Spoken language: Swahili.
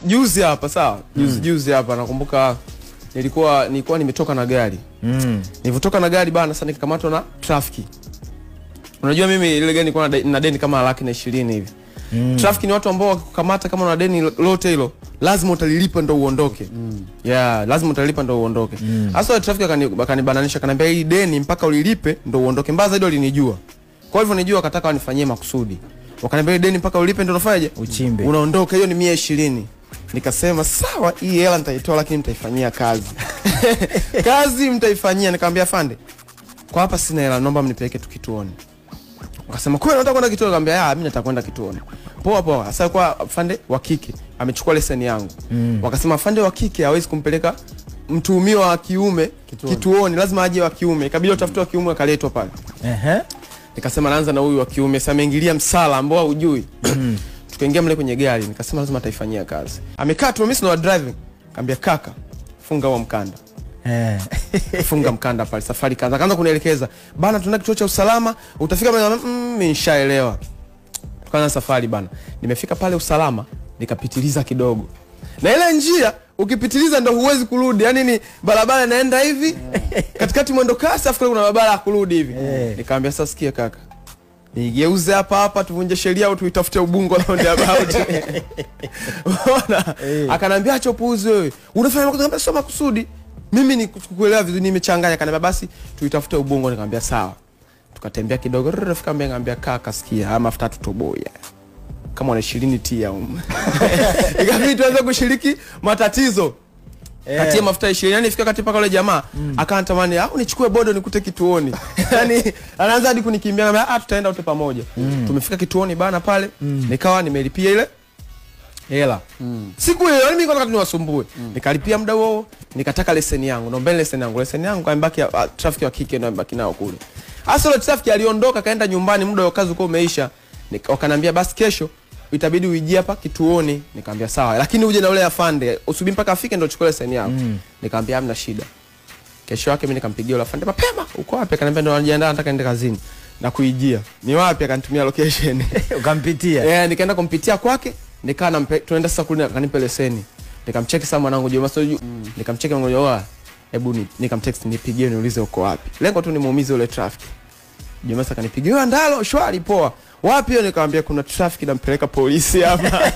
juzi hapa sawa. Juzi hapa nakumbuka nilikuwa nimetoka na gari. Nilivotoka na gari bana sasa nikakamatwa na traffic. Unajua mimi ile gari nilikuwa na deni kama 120,000 hivi. Traffic ni watu ambao wakikukamata kama una deni lote hilo, lazima utalilipa ndo uondoke. Yeah, lazima utalipa ndo uondoke. Hasa traffic akanibananisha akaniambia hii deni mpaka ulilipe ndo uondoke. Mbaya zaidi walinijua. Kwa hivyo nijua akataka wanifanyie makusudi. Wakaniambia deni mpaka ulipe ndo unafanyaje? Uchimbe. Unaondoka, hiyo ni 120. Nikasema sawa, hii hela nitaitoa lakini nitaifanyia kazi. Kazi mtaifanyia. Nikamwambia afande, kwa hapa sina hela, naomba mnipeleke tu kituoni. Wakasema kwani unataka kwenda kituoni? Nikamwambia mimi nataka kwenda kituoni. Poa poa. Sasa kwa afande wa kike amechukua leseni yangu. Wakasema afande wa kike hawezi kumpeleka mtuhumiwa wa kiume kituoni, lazima aje wa kiume. Ikabidi utafute wa kiume akaletwa pale. Nikasema naanza na huyu wa kiume. Sasa ameingilia msala ambao hujui. Tukaingia mle kwenye gari, nikasema lazima ataifanyia kazi. Amekaa tu, mimi sina driving. Nikamwambia kaka, funga huo mkanda. Funga mkanda pale, safari kaanza kunielekeza. Bana tunaenda kituo cha usalama, utafika pale. Mimi nishaelewa. Tukaanza safari bana. Nimefika pale usalama, nikapitiliza kidogo. Na ile njia ukipitiliza ndo huwezi kurudi. Yaani ni barabara inaenda hivi, katikati mwendo kasi afu kuna barabara ya kurudi hivi. Nikamwambia sasa sikia kaka, nigeuze hapa tuvunje sheria au tuitafute Ubungo roundabout. Unaona? Akanambia acha upuuzi wewe. Unafanya makosa soma kusudi. Mimi nikukuelewa vizuri, nimechanganya. Akanambia basi tuitafute Ubungo. Nikamwambia sawa. Tukatembea kidogo, rafika nikamwambia kaka sikia, mafuta tutoboya. Kama una 20 tia ikabidi tuanze kushiriki matatizo. Kati ya mafuta 20, yani ifika kati paka yule jamaa akaantamani nichukue bodo nikute kituoni. Yani anaanza hadi kunikimbia, anambia tutaenda wote pamoja. Tumefika kituoni bana pale, nikawa nimelipia ile hela. Siku hiyo mimi nilikuwa niwasumbue. Nikalipia muda huo, nikataka leseni yangu. Naomba leseni yangu. Leseni yangu kaambaki traffic wa kike ndio mbaki nao kule. Hasa ile traffic aliondoka kaenda nyumbani, muda wa kazi uko umeisha. Wakaniambia basi kesho itabidi uijie hapa kituoni. Nikamwambia sawa, lakini uje na ule afande, usubiri mpaka afike ndio uchukue leseni yako. Nikamwambia hamna shida. Kesho yake mimi nikampigia ule afande, mapema uko wapi? Akaniambia ndio anajiandaa nataka niende kazini. Na kuijia. Ni wapi? Akanitumia location. Ukampitia? Nikaenda kumpitia kwake, nikaa tunaenda sasa kule akanipa leseni. Nikamcheki sana mwanangu Juma Soju. Nikamcheki mwanangu hebu nikamtext nipigie niulize uko wapi. Lengo tu nimuumize ule traffic. Juma sasa kanipigia, Ndalo shwari poa. Wapi? Nikamwambia kuna traffic nampeleka polisi hapa.